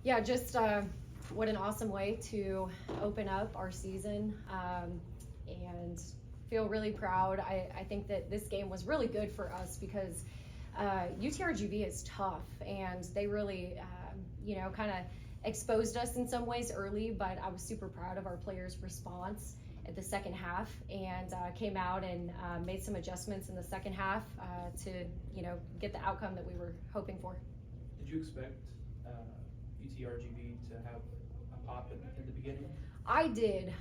Yeah, just what an awesome way to open up our season, and feel really proud. I think that this game was really good for us because UTRGV is tough, and they really, kind of exposed us in some ways early, but I was super proud of our players' response at the second half, and came out and made some adjustments in the second half to, get the outcome that we were hoping for. Did you expect UTRGV to have a pop in the beginning? I did,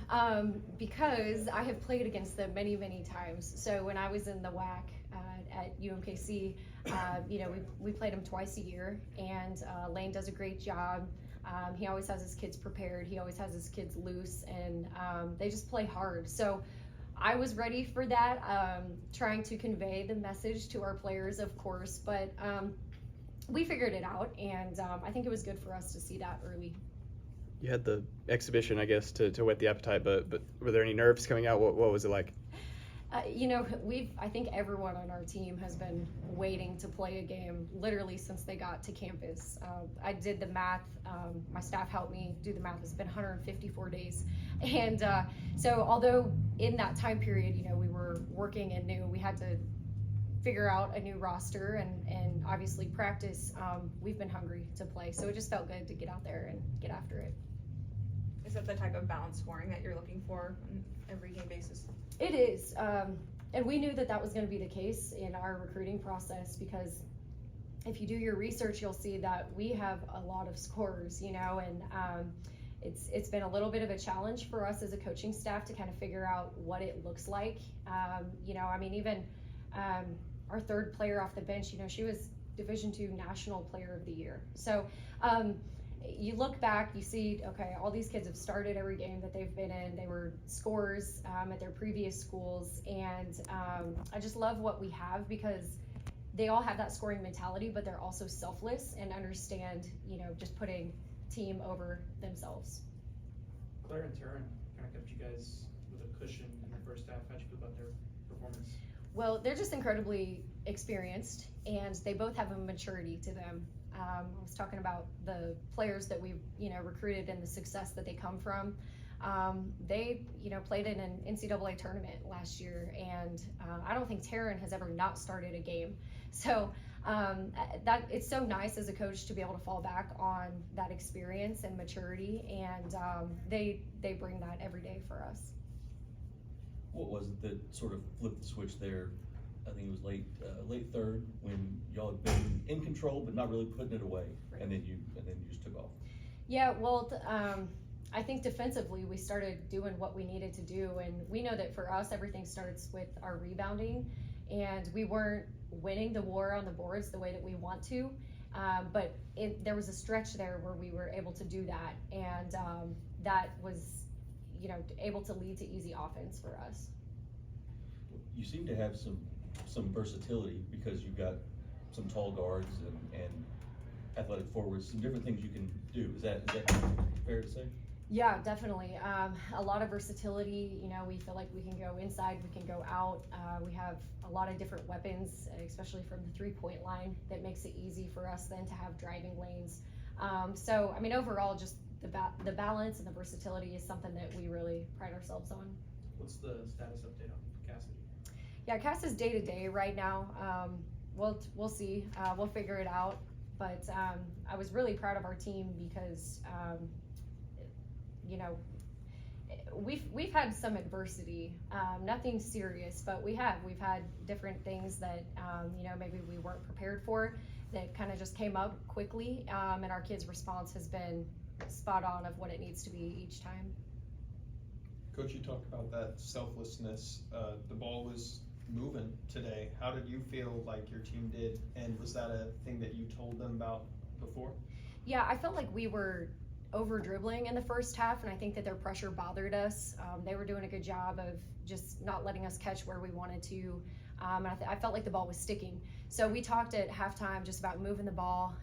because I have played against them many, many times. So when I was in the WAC at UMKC, we played them twice a year, and Lane does a great job. He always has his kids prepared. He always has his kids loose, and they just play hard. So I was ready for that, trying to convey the message to our players, of course, but we figured it out, and I think it was good for us to see that early. You had the exhibition, I guess, to whet the appetite, but were there any nerves coming out? What was it like? I think everyone on our team has been waiting to play a game literally since they got to campus. I did the math, my staff helped me do the math, it's been 154 days. And so although in that time period, we were working and knew we had to figure out a new roster and obviously practice, we've been hungry to play. So it just felt good to get out there and get after it. Is that the type of balanced scoring that you're looking for on every game basis? It is, and we knew that was going to be the case in our recruiting process, because if you do your research, you'll see that we have a lot of scorers, and it's been a little bit of a challenge for us as a coaching staff to kind of figure out what it looks like. Even our third player off the bench, she was Division II National Player of the Year. So you look back, you see, okay, all these kids have started every game that they've been in. They were scorers at their previous schools, and I just love what we have because they all have that scoring mentality, but they're also selfless and understand, just putting team over themselves. Claire and Taryn kind of kept you guys with a cushion in the first half. How'd you feel about their performance? Well, they're just incredibly experienced, and they both have a maturity to them. I was talking about the players that we've, recruited and the success that they come from. They, played in an NCAA tournament last year, and I don't think Taryn has ever not started a game. So that it's so nice as a coach to be able to fall back on that experience and maturity, and they bring that every day for us. What was it that sort of flipped the switch there? I think it was late third when y'all had been in control but not really putting it away, Right. and then you just took off. Yeah, well, I think defensively we started doing what we needed to do, and we know that for us everything starts with our rebounding, and we weren't winning the war on the boards the way that we want to, but there was a stretch there where we were able to do that, and that was able to lead to easy offense for us. You seem to have some versatility because you've got some tall guards and athletic forwards, some different things you can do. Is that fair to say? Yeah, definitely. A lot of versatility. We feel like we can go inside, we can go out. We have a lot of different weapons, especially from the 3-point line, that makes it easy for us then to have driving lanes. Overall, just the balance and the versatility is something that we really pride ourselves on. What's the status update on Cassidy? Yeah, Cass is day to day right now. We'll see. We'll figure it out. But I was really proud of our team because we've had some adversity, nothing serious, but we've had different things that maybe we weren't prepared for that kind of just came up quickly, and our kids' response has been spot on of what it needs to be each time. Coach, you talked about that selflessness. The ball was moving today. How did you feel like your team did, and was that a thing that you told them about before? Yeah, I felt like we were over dribbling in the first half, and I think that their pressure bothered us. They were doing a good job of just not letting us catch where we wanted to, and I felt like the ball was sticking. So we talked at halftime just about moving the ball,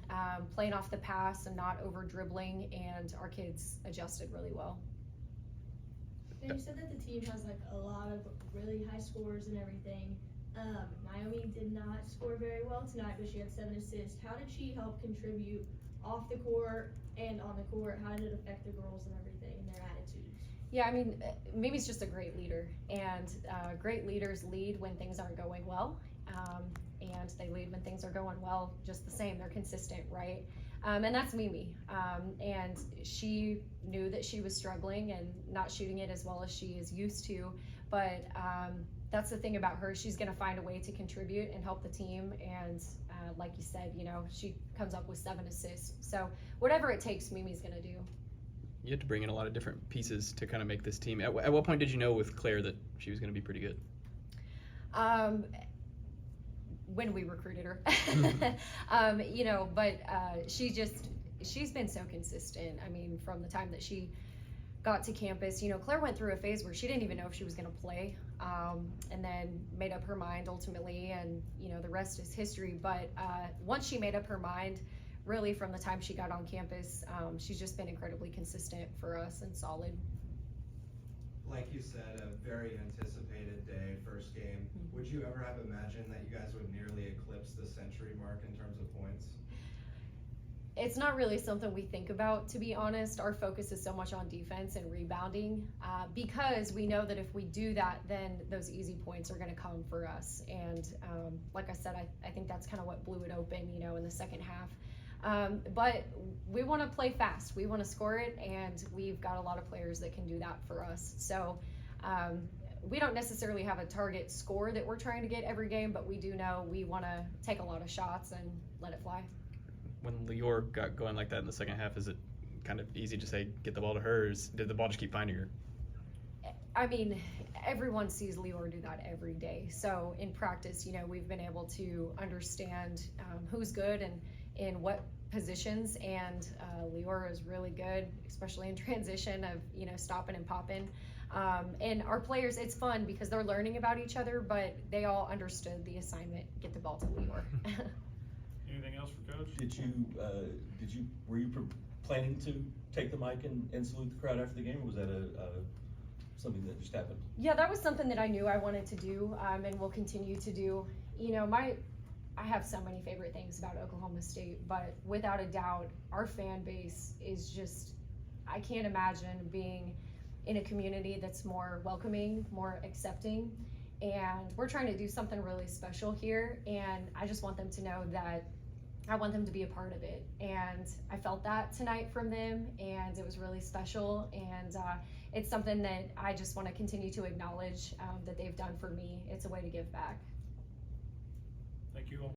playing off the pass and not over dribbling, and our kids adjusted really well. And you said that the team has a lot of really high scores and everything. Naomi did not score very well tonight, but she had 7 assists. How did she help contribute off the court and on the court? How did it affect the girls and everything and their attitudes? Yeah, I mean, Mimi's just a great leader, and great leaders lead when things aren't going well, and they lead when things are going well just the same. They're consistent, right? And that's Mimi. And she knew that she was struggling and not shooting it as well as she is used to, but that's the thing about her. She's gonna find a way to contribute and help the team, and like you said, you know, she comes up with 7 assists. So whatever it takes, Mimi's gonna do. You had to bring in a lot of different pieces to kind of make this team. At what point did you know with Claire that she was going to be pretty good? When we recruited her, you know, but she's been so consistent. I mean, from the time that she got to campus, you know, Claire went through a phase where she didn't even know if she was going to play, and then made up her mind ultimately, and you know, the rest is history. But once she made up her mind, really from the time she got on campus, she's just been incredibly consistent for us and solid. Like you said, a very anticipated day, first game. Would you ever have imagined that you guys would nearly eclipse the century mark in terms of points? It's not really something we think about, to be honest. Our focus is so much on defense and rebounding, because we know that if we do that, then those easy points are going to come for us. And like I said, I think that's kind of what blew it open, you know, in the second half. But we want to play fast. We want to score it, and we've got a lot of players that can do that for us. So we don't necessarily have a target score that we're trying to get every game, but we do know we want to take a lot of shots and let it fly. When Lior got going like that in the second half, is it kind of easy to say, get the ball to her, or did the ball just keep finding her? I mean, everyone sees Lior do that every day. So in practice, you know, we've been able to understand who's good and in what positions, and Lior is really good, especially in transition of, you know, stopping and popping. And our players, it's fun because they're learning about each other, but they all understood the assignment, get the ball to Lior. Anything else for Coach? Were you planning to take the mic and salute the crowd after the game, or was that something that just happened? Yeah, that was something that I knew I wanted to do, and will continue to do. You know, I have so many favorite things about Oklahoma State, but without a doubt, our fan base is just, I can't imagine being in a community that's more welcoming, more accepting, and we're trying to do something really special here, and I just want them to know that I want them to be a part of it. And I felt that tonight from them, and it was really special, and it's something that I just want to continue to acknowledge that they've done for me. It's a way to give back. Thank you all.